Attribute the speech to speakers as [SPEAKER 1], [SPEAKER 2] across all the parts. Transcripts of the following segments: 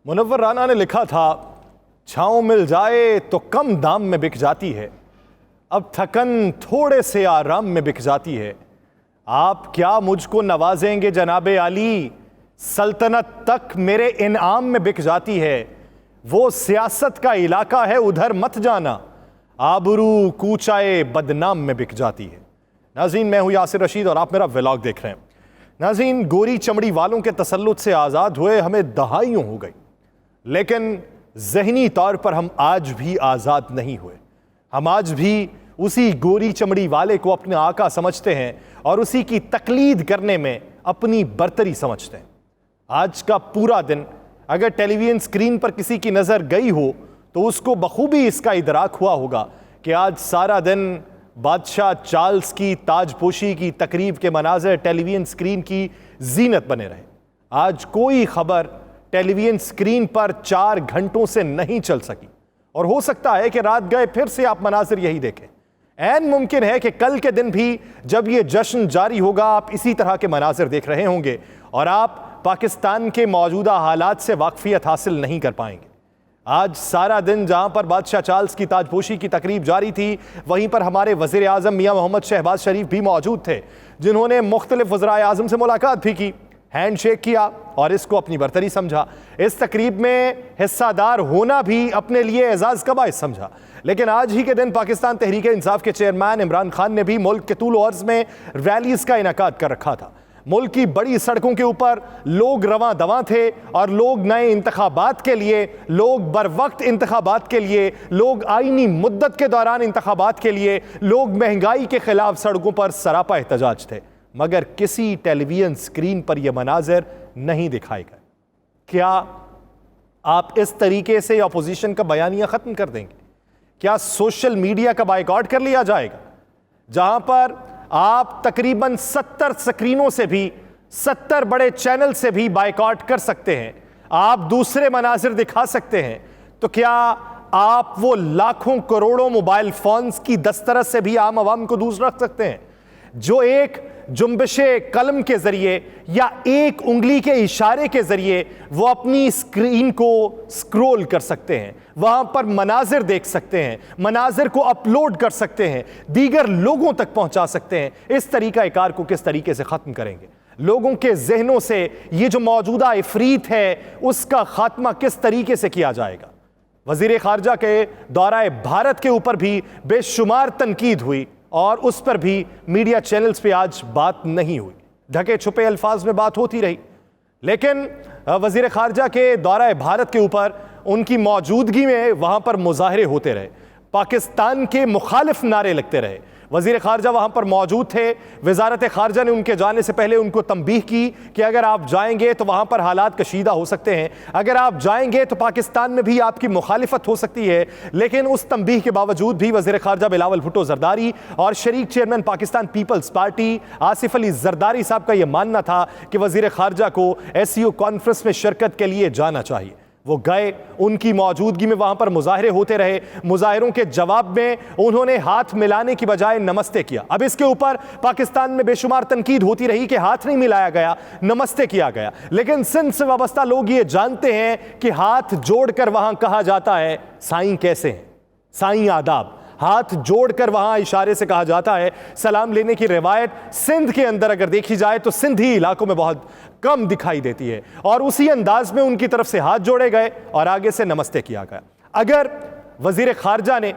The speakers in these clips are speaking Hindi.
[SPEAKER 1] मुनव्वर राना ने लिखा था, छाँव मिल जाए तो कम दाम में बिक जाती है, अब थकन थोड़े से आराम में बिक जाती है। आप क्या मुझको नवाजेंगे जनाबे आली, सल्तनत तक मेरे इनाम में बिक जाती है। वो सियासत का इलाका है उधर मत जाना, आबरू कूचाए बदनाम में बिक जाती है। नाज़रीन, मैं हूं यासिर रशीद और आप मेरा व्लॉग देख रहे हैं। नाज़रीन, गोरी चमड़ी वालों के तसल्लुत से आज़ाद हुए हमें दहाइयों हो गई, लेकिन ज़हनी तौर पर हम आज भी आज़ाद नहीं हुए। हम आज भी उसी गोरी चमड़ी वाले को अपने आका समझते हैं और उसी की तकलीद करने में अपनी बर्तरी समझते हैं। आज का पूरा दिन अगर टेलीविजन स्क्रीन पर किसी की नज़र गई हो तो उसको बखूबी इसका इदराक हुआ होगा कि आज सारा दिन बादशाह चार्ल्स की ताजपोशी की तकरीब के मनाज़र टेलीविजन स्क्रीन की जीनत बने रहे। आज कोई खबर टेलीविजन स्क्रीन पर 4 घंटों से नहीं चल सकी और हो सकता है कि रात गए फिर से आप मनाजिर यही देखें। ऐन मुमकिन है कि कल के दिन भी जब ये जश्न जारी होगा आप इसी तरह के मनाजिर देख रहे होंगे और आप पाकिस्तान के मौजूदा हालात से वाकफियत हासिल नहीं कर पाएंगे। आज सारा दिन जहां पर बादशाह चार्ल्स की ताजपोशी की तकरीब जारी थी, वहीं पर हमारे वज़ीर आज़म मियां मोहम्मद शहबाज शरीफ भी मौजूद थे, जिन्होंने मुख्तलिफ वज़राए आज़म से मुलाकात भी की, हैंड शेक किया और इसको अपनी बर्तरी समझा। इस तकरीब में हिस्सादार होना भी अपने लिए एजाज़ का बाइस समझा। लेकिन आज ही के दिन पाकिस्तान तहरीक इंसाफ के चेयरमैन इमरान खान ने भी मुल्क के तूल व अर्ज़ में रैलीज़ का इनेकाद कर रखा था। मुल्क की बड़ी सड़कों के ऊपर लोग रवां दवां थे और लोग नए इंतखाबात के लिए, लोग बर वक्त इंतखाबात के लिए, लोग आईनी मुद्दत के दौरान इंतखाबात के लिए, लोग महंगाई के खिलाफ सड़कों पर सरापा एहतजाज थे। मगर किसी टेलीविजन स्क्रीन पर यह मनाजिर नहीं दिखाए गए। क्या आप इस तरीके से अपोजिशन का बयानिया ख़त्म कर देंगे? क्या सोशल मीडिया का बायकॉट कर लिया जाएगा, जहां पर आप तकरीबन 70 स्क्रीनों से भी, 70 बड़े चैनल से भी बायकॉट कर सकते हैं, आप दूसरे मनाजिर दिखा सकते हैं? तो क्या आप वो लाखों करोड़ों मोबाइल फोन्स की दस्तरस से भी आम आवाम को दूर रख सकते हैं, जो एक जुम्बिशे कलम के जरिए या एक उंगली के इशारे के जरिए वो अपनी स्क्रीन को स्क्रॉल कर सकते हैं, वहां पर मनाजिर देख सकते हैं, मनाजिर को अपलोड कर सकते हैं, दीगर लोगों तक पहुंचा सकते हैं? इस तरीक़ाकार को किस तरीके से ख़त्म करेंगे? लोगों के जहनों से ये जो मौजूदा इफरीत है उसका खात्मा किस तरीके से किया जाएगा? वज़ीर ख़ारजा के दौरा भारत के ऊपर भी बेशुमार तनकीद हुई और उस पर भी मीडिया चैनल्स पे आज बात नहीं हुई, ढके छुपे अल्फाज में बात होती रही। लेकिन वज़ीर ख़ारजा के दौरा भारत के ऊपर उनकी मौजूदगी में वहाँ पर मुजाहरे होते रहे, पाकिस्तान के मुखालिफ नारे लगते रहे। वज़ीर ख़ारजा वहाँ पर मौजूद थे। वज़ारत ख़ारजा ने उनके जाने से पहले उनको तंबीह की कि अगर आप जाएंगे तो वहाँ पर हालात कशीदा हो सकते हैं, अगर आप जाएंगे तो पाकिस्तान में भी आपकी मुखालिफत हो सकती है। लेकिन उस तंबीह के बावजूद भी वज़ीर ख़ारजा बिलावल भुट्टो ज़रदारी और शरीक chairman Pakistan Peoples Party Asif Ali Zardari साहब का यह मानना था कि वज़ीर ख़ारजा को SCO कॉन्फ्रेंस में शिरकत के लिए जाना चाहिए। वो गए, उनकी मौजूदगी में वहां पर मुजाहरे होते रहे। मुजाहरों के जवाब में उन्होंने हाथ मिलाने की बजाय नमस्ते किया। अब इसके ऊपर पाकिस्तान में बेशुमार तनकीद होती रही कि हाथ नहीं मिलाया गया, नमस्ते किया गया। लेकिन सिंध से वाबस्ता लोग ये जानते हैं कि हाथ जोड़कर वहां कहा जाता है साईं कैसे हैं, साईं आदाब। हाथ जोड़कर वहां इशारे से कहा जाता है। सलाम लेने की रिवायत सिंध के अंदर अगर देखी जाए तो सिंधी इलाकों में बहुत कम दिखाई देती है और उसी अंदाज में उनकी तरफ से हाथ जोड़े गए और आगे से नमस्ते किया गया। अगर वजीर खारजा ने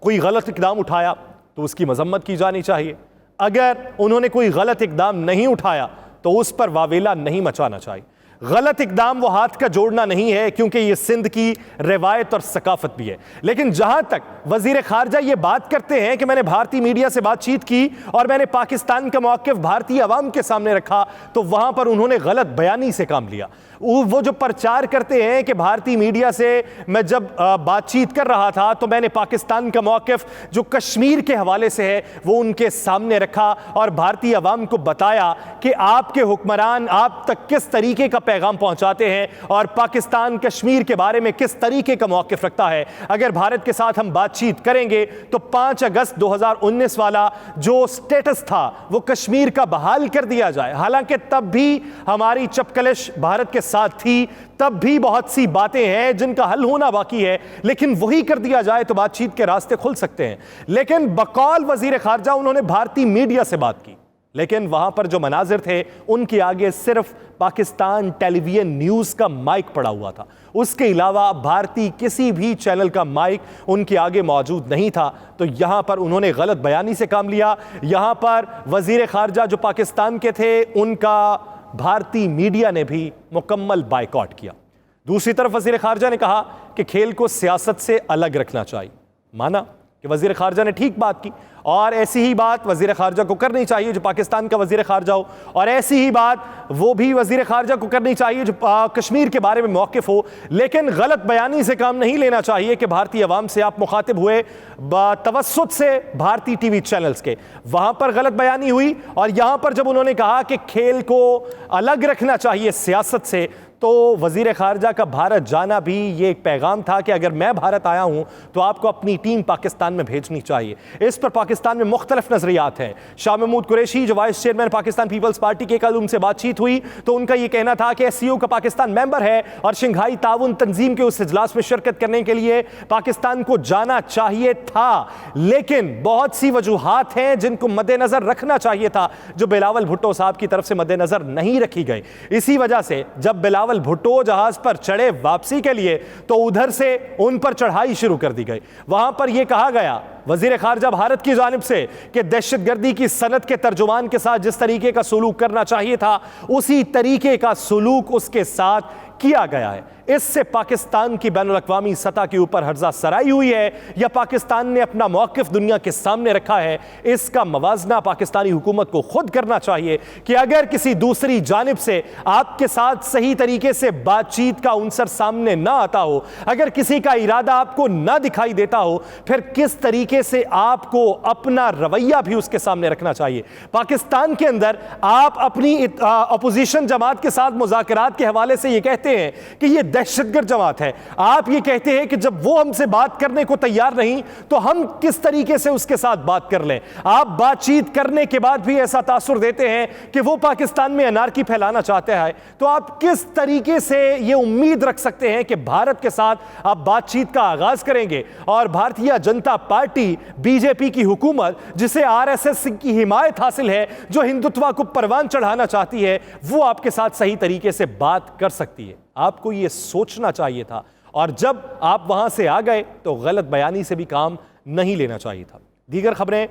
[SPEAKER 1] कोई गलत इकदाम उठाया तो उसकी मजम्मत की जानी चाहिए, अगर उन्होंने कोई गलत इकदाम नहीं उठाया तो उस पर वावेला नहीं मचाना चाहिए। गलत इकदाम वो हाथ का जोड़ना नहीं है, क्योंकि ये सिंध की रिवायत और सकाफत भी है। लेकिन जहां तक वजीर खारजा ये बात करते हैं कि मैंने भारतीय मीडिया से बातचीत की और मैंने पाकिस्तान का मौक़िफ़ भारतीय अवाम के सामने रखा, तो वहां पर उन्होंने गलत बयानी से काम लिया। वो जो प्रचार करते हैं कि भारतीय मीडिया से मैं जब बातचीत कर रहा था तो मैंने पाकिस्तान का मौक़िफ़ जो कश्मीर के हवाले से है वो उनके सामने रखा और भारतीय अवाम को बताया कि आपके हुक्मरान आप तक किस तरीके का पैगाम पहुंचाते हैं और पाकिस्तान कश्मीर के बारे में किस तरीके का मौक़िफ़ रखता है। अगर भारत के साथ हम बातचीत करेंगे तो 5 अगस्त 2019 वाला जो स्टेटस था वो कश्मीर का बहाल कर दिया जाए। हालांकि तब भी हमारी चपकलिश भारत के साथ थी, तब भी बहुत सी बातें हैं जिनका हल होना बाकी है, लेकिन वही कर दिया जाए तो बातचीत के रास्ते खुल सकते हैं। लेकिन बकौल वजीर खारजा उन्होंने भारतीय मीडिया से बात की, लेकिन वहां पर जो मनाजिर थे उनके आगे सिर्फ पाकिस्तान टेलीविजन न्यूज़ का माइक पड़ा हुआ था, उसके अलावा भारतीय किसी भी चैनल का माइक उनके आगे मौजूद नहीं था। तो यहां पर उन्होंने गलत बयानी से काम लिया। यहां पर वजीर खारजा जो पाकिस्तान के थे उनका भारतीय मीडिया ने भी मुकम्मल बायकॉट किया। दूसरी तरफ वजीर खारजा ने कहा कि खेल को सियासत से अलग रखना चाहिए। माना कि वजीर खारजा ने ठीक बात की और ऐसी ही बात वजीर खारजा को करनी चाहिए जो पाकिस्तान का वजीर खारजा हो, और ऐसी ही बात वो भी वजीर खारजा को करनी चाहिए जो कश्मीर के बारे में मौक़िफ़ हो। लेकिन गलत बयानी से काम नहीं लेना चाहिए कि भारतीय अवाम से आप मुखातिब हुए तवस्सुत से भारतीय टीवी चैनल्स के, वहां पर गलत बयानी हुई। और यहां पर जब उन्होंने कहा कि खेल को अलग रखना चाहिए सियासत से, तो वजीर खारजा का भारत जाना भी ये एक पैगाम था कि अगर मैं भारत आया हूं तो आपको अपनी टीम पाकिस्तान में भेजनी चाहिए। इस पर पाकिस्तान में मुख्तलिफ नजरियात हैं। शाह महमूद कुरैशी जो vice chairman Pakistan Peoples Party के, कल उनसे बातचीत हुई तो उनका यह कहना था कि SCO का पाकिस्तान मेंबर है और शंघाई ताउन तंजीम के उस इजलास में शिरकत करने के लिए पाकिस्तान को जाना चाहिए था, लेकिन बहुत सी वजूहात हैं जिनको मद्देनजर रखना चाहिए था जो बिलावल भुट्टो साहब की तरफ से मद्देनजर नहीं रखी गई। इसी वजह से जब बिलावल भुट्टो जहाज पर चढ़े वापसी के लिए तो उधर से उन पर चढ़ाई शुरू कर दी गई। वहां पर यह कहा गया वजीर खारजा भारत की जानिब से कि दहशतगर्दी की सनत के तर्जुमान के साथ जिस तरीके का सुलूक करना चाहिए था उसी तरीके का सुलूक उसके साथ किया गया है। इससे पाकिस्तान की बैनुल-अक़वामी सतह के ऊपर हर्जा सराई हुई है या पाकिस्तान ने अपना मौक़िफ़ दुनिया के सामने रखा है, इसका मवाजना पाकिस्तानी हुकूमत को खुद करना चाहिए कि अगर किसी दूसरी जानिब से आपके साथ सही तरीके से बातचीत का उनसर सामने ना आता हो, अगर किसी का इरादा आपको ना दिखाई देता हो, फिर किस तरीके से आपको अपना रवैया भी उसके सामने रखना चाहिए। पाकिस्तान के अंदर आप अपनी अपोजिशन जमात के साथ मुज़ाकरात के हवाले से ये कहते हैं कि ये दहशतगर्द जमात है, आप ये कहते हैं कि जब वो हमसे बात करने को तैयार नहीं तो हम किस तरीके से उसके साथ बात कर लें। आप बातचीत करने के बाद भी ऐसा तासुर देते हैं कि वो पाकिस्तान में अनारकी फैलाना चाहते हैं, तो आप किस तरीके से ये उम्मीद रख सकते हैं कि भारत के साथ आप बातचीत का आगाज करेंगे और भारतीय जनता पार्टी बीजेपी की हुकूमत जिसे RSS की हिमायत हासिल है, जो हिंदुत्व को परवान चढ़ाना चाहती है, वो आपके साथ सही तरीके से बात कर सकती है। आपको ये सोचना चाहिए था और जब आप वहां से आ गए तो गलत बयानी से भी काम नहीं लेना चाहिए था। दीगर खबरें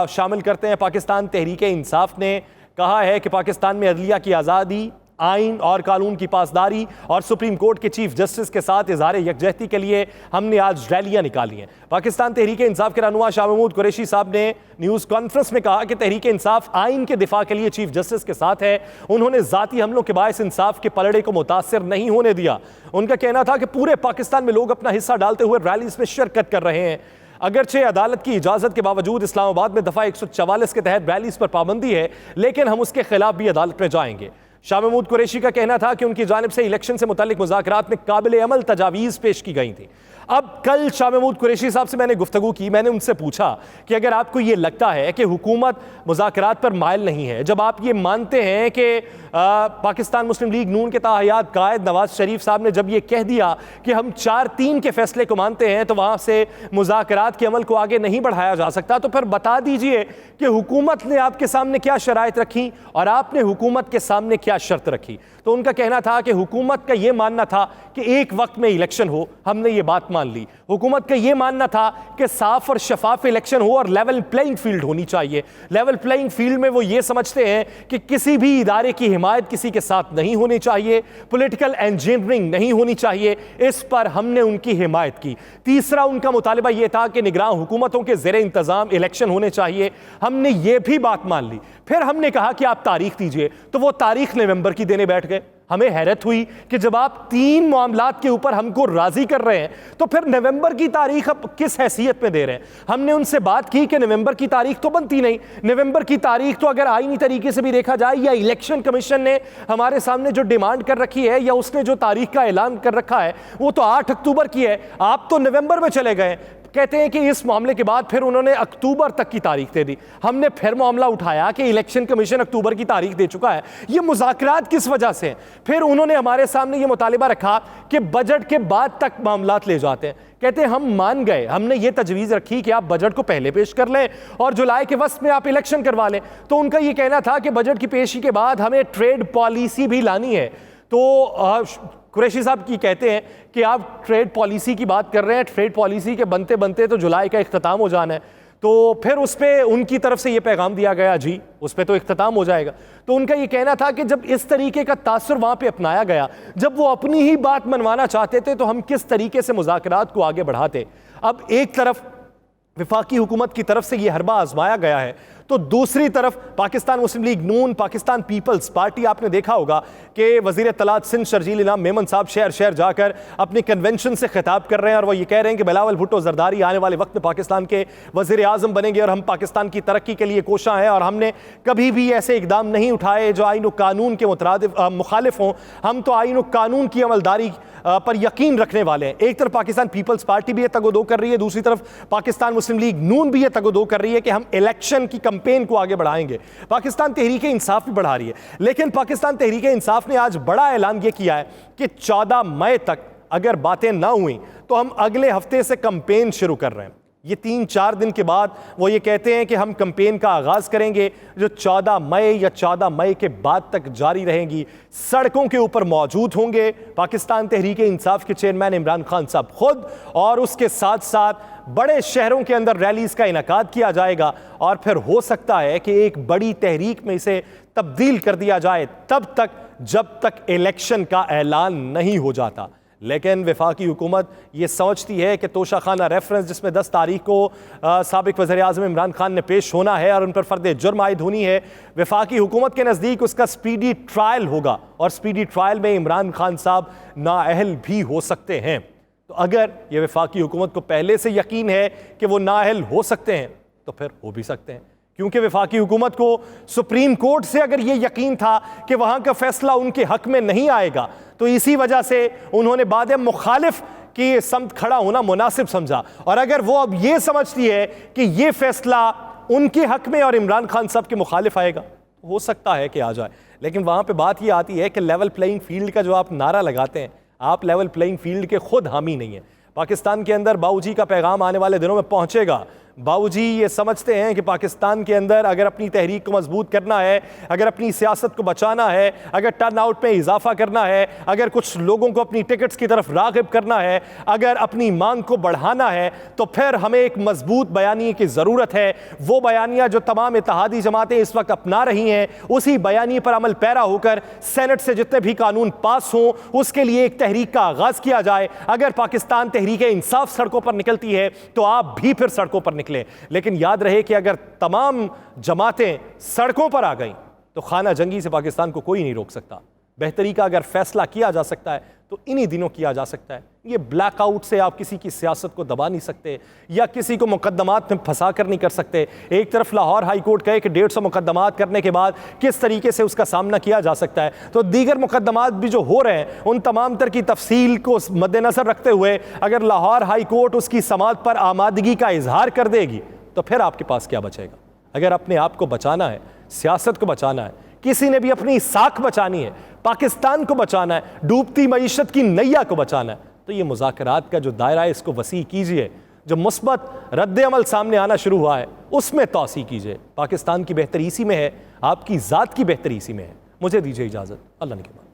[SPEAKER 1] शामिल करते हैं। पाकिस्तान तहरीक इंसाफ ने कहा है कि पाकिस्तान में अदलिया की आज़ादी, आइन और कानून की पासदारी और सुप्रीम कोर्ट के चीफ जस्टिस के साथ इजहार यकजहती के लिए हमने आज रैलियां निकाली हैं। पाकिस्तान तहरीक इंसाफ के रहनुमा शाह महमूद कुरैशी साहब ने न्यूज़ कॉन्फ्रेंस में कहा कि तहरीक इंसाफ आइन के दिफा के लिए चीफ जस्टिस के साथ है। उन्होंने जाती हमलों के बायस इंसाफ के पलड़े को मुतासिर नहीं होने दिया। उनका कहना था कि पूरे पाकिस्तान में लोग अपना हिस्सा डालते हुए रैलीज में शिरकत कर रहे हैं। अगरचे अदालत की इजाज़त के बावजूद इस्लामाबाद में दफ़ा 144 के तहत रैलीज पर पाबंदी है, लेकिन हम उसके खिलाफ भी अदालत में जाएंगे। शाह महमूद कुरैशी का कहना था कि उनकी जानिब से इलेक्शन से मुतालिक मुज़ाकरात में काबिल अमल तजावीज़ पेश की गई थी। अब कल शाह महमूद कुरैशी साहब से मैंने गुफ्तगू की, मैंने उनसे पूछा कि अगर आपको ये लगता है कि हुकूमत मुज़ाकरात पर माइल नहीं है, जब आप ये मानते हैं कि पाकिस्तान मुस्लिम लीग नून के ताहयात कायद नवाज शरीफ साहब ने जब ये कह दिया कि हम 4-3 के फैसले को मानते हैं तो वहाँ से मुज़ाकरात के अमल को आगे नहीं बढ़ाया जा सकता, तो फिर बता दीजिए कि हुकूमत ने आपके सामने क्या शराइत रखी और आपने हुकूमत के सामने क्या शर्त रखी। तो उनका कहना था कि हुकूमत का ये मानना था कि एक वक्त में इलेक्शन हो, हमने ये बात मान ली। हुकूमत का ये मानना था कि साफ और शफाफ इलेक्शन हो और लेवल प्लेइंग फील्ड होनी चाहिए। लेवल प्लेइंग फील्ड में वो ये समझते हैं कि किसी भी इदारे की हिमायत किसी के साथ नहीं होनी चाहिए, पॉलिटिकल इंजीनियरिंग नहीं होनी चाहिए। इस पर हमने उनकी हिमायत की। तीसरा उनका मुतालिबा यह था कि निगरान हुकूमतों के ज़ेरे इंतज़ाम इलेक्शन होने चाहिए, हमने ये भी बात मान ली। फिर हमने कहा कि आप तारीख दीजिए, तो वो तारीख नवंबर की देने बैठ गए। हमें हैरत हुई कि जब आप 3 मामलात के ऊपर हमको राजी कर रहे हैं तो फिर नवंबर की तारीख अब किस हैसियत में दे रहे हैं। हमने उनसे बात की कि नवंबर की तारीख तो बनती नहीं, नवंबर की तारीख तो अगर आईनी तरीके से भी देखा जाए या इलेक्शन कमीशन ने हमारे सामने जो डिमांड कर रखी है या उसने जो तारीख का ऐलान कर रखा है वो तो 8 अक्टूबर की है, आप तो नवंबर में चले गए। कहते हैं कि इस मामले के बाद फिर उन्होंने अक्टूबर तक की तारीख दे दी। हमने फिर मामला उठाया कि इलेक्शन कमीशन अक्टूबर की तारीख दे चुका है, ये मुज़ाकरात किस वजह से। फिर उन्होंने हमारे सामने ये मुतालिबा रखा कि बजट के बाद तक मामलात ले जाते हैं। कहते हैं हम मान गए, हमने ये तजवीज़ रखी कि आप बजट को पहले पेश कर लें और जुलाई के वस्त में आप इलेक्शन करवा लें। तो उनका ये कहना था कि बजट की पेशी के बाद हमें ट्रेड पॉलिसी भी लानी है। तो कुरैशी साहब की कहते हैं कि आप ट्रेड पॉलिसी की बात कर रहे हैं, ट्रेड पॉलिसी के बनते बनते तो जुलाई का इख्तिताम हो जाना है। तो फिर उस पर उनकी तरफ से ये पैगाम दिया गया, जी उस पर तो इख्तिताम हो जाएगा। तो उनका ये कहना था कि जब इस तरीके का तासुर वहाँ पे अपनाया गया, जब वो अपनी ही बात मनवाना चाहते थे तो हम किस तरीके से मुज़ाकरात को आगे बढ़ाते। अब एक तरफ वफाकी हुकूमत की तरफ से ये हरबा आजमाया गया है, तो दूसरी तरफ पाकिस्तान मुस्लिम लीग नून, पाकिस्तान पीपल्स पार्टी, आपने देखा होगा कि वज़ीर इत्तलात सिंध शर्जील इनाम मेमन साहब शहर शहर जाकर अपने कन्वेंशन से खिताब कर रहे हैं और वो ये कह रहे हैं कि बिलावल भुट्टो जरदारी आने वाले वक्त में पाकिस्तान के वज़ीर आज़म बनेंगे और हम पाकिस्तान की तरक्की के लिए कोशा हैं और हमने कभी भी ऐसे इकदाम नहीं उठाए जो आईन व कानून के मुखालिफ हों। हम तो आईन व कानून की अमलदारी पर यकीन रखने वाले हैं। एक तरफ पाकिस्तान पीपल्स पार्टी भी ये तगोदो कर रही है, दूसरी तरफ पाकिस्तान मुस्लिम लीग नून भी ये तगोदो कर रही है कि हम इलेक्शन की कैंपेन को आगे बढ़ाएंगे। पाकिस्तान तहरीक इंसाफ भी बढ़ा रही है, लेकिन पाकिस्तान तहरीक इंसाफ ने आज बड़ा ऐलान ये किया है कि 14 मई तक अगर बातें ना हुई तो हम अगले हफ्ते से कैंपेन शुरू कर रहे हैं। ये 3-4 दिन के बाद वो ये कहते हैं कि हम कैंपेन का आगाज़ करेंगे जो 14 मई या 14 मई के बाद तक जारी रहेंगी। सड़कों के ऊपर मौजूद होंगे पाकिस्तान तहरीक इंसाफ के चेयरमैन इमरान खान साहब खुद, और उसके साथ साथ बड़े शहरों के अंदर रैलीज का इनकाद किया जाएगा और फिर हो सकता है कि एक बड़ी तहरीक में इसे तब्दील कर दिया जाए तब तक जब तक इलेक्शन का ऐलान नहीं हो जाता। लेकिन वफाकी हुकूमत ये समझती है कि तोशाखाना रेफरेंस जिसमें 10 तारीख को साबिक वज़ीर आज़म इमरान खान ने पेश होना है और उन पर फ़र्द जुर्म आयद होनी है, वफाकी हुकूमत के नज़दीक उसका स्पीडी ट्रायल होगा और स्पीडी ट्रायल में इमरान खान साहब नाअहल भी हो सकते हैं। तो अगर ये वफाकी हुकूमत को पहले से यकीन है कि वो नाअहल हो सकते हैं तो फिर हो भी सकते हैं, क्योंकि वफाकी हुकूमत को सुप्रीम कोर्ट से अगर ये यकीन था कि वहाँ का फैसला उनके हक में नहीं आएगा तो इसी वजह से उन्होंने बाद मुखालिफ की समत खड़ा होना मुनासिब समझा। और अगर वो अब ये समझती है कि ये फैसला उनके हक में और इमरान खान साहब के मुखालिफ आएगा, तो हो सकता है कि आ जाए। लेकिन वहाँ पे बात ये आती है कि लेवल प्लेइंग फील्ड का जो आप नारा लगाते हैं, आप लेवल प्लेइंग फील्ड के खुद हामी नहीं है। पाकिस्तान के अंदर बाऊजी का पैगाम आने वाले दिनों में पहुँचेगा। बाऊजी ये समझते हैं कि पाकिस्तान के अंदर अगर अपनी तहरीक को मजबूत करना है, अगर अपनी सियासत को बचाना है, अगर टर्न आउट में इजाफा करना है, अगर कुछ लोगों को अपनी टिकट्स की तरफ राग़िब करना है, अगर अपनी मांग को बढ़ाना है, तो फिर हमें एक मजबूत बयानिए की ज़रूरत है। वो बयानिया जो तमाम इत्तेहादी जमातें इस वक्त अपना रही हैं, उसी बयानिए पर अमल पैरा होकर सेनेट से जितने भी कानून पास हों उसके लिए एक तहरीक का आगाज़ किया जाए। अगर पाकिस्तान तहरीक इंसाफ सड़कों पर निकलती है तो आप भी फिर सड़कों पर निकले। लेकिन याद रहे कि अगर तमाम जमातें सड़कों पर आ गई तो खाना जंगी से पाकिस्तान को कोई नहीं रोक सकता। बेहतरी का अगर फैसला किया जा सकता है तो इन्हीं दिनों किया जा सकता है। ये ब्लैकआउट से आप किसी की सियासत को दबा नहीं सकते या किसी को मुकदमात में फंसा कर नहीं कर सकते। एक तरफ लाहौर हाई कोर्ट कहे कि 150 मुकदमात करने के बाद किस तरीके से उसका सामना किया जा सकता है, तो दीगर मुकदमात भी जो हो रहे हैं उन तमाम तर की तफसील को मद्देनजर रखते हुए अगर लाहौर हाई कोर्ट उसकी समाअत पर आमादगी का इजहार कर देगी तो फिर आपके पास क्या बचेगा। अगर अपने आप को बचाना है, सियासत को बचाना है, किसी ने भी अपनी साख बचानी है, पाकिस्तान को बचाना है, डूबती मईशत की नैया को बचाना है, तो ये मुज़ाकरात का जो दायरा है इसको वसी कीजिए। जो मुस्बत रद्द-ए-अमल सामने आना शुरू हुआ है उसमें तौसी कीजिए। पाकिस्तान की बेहतरी इसी में है, आपकी ज़ात की बेहतरी इसी में है। मुझे दीजिए इजाज़त, अल्लाह ने के बाद।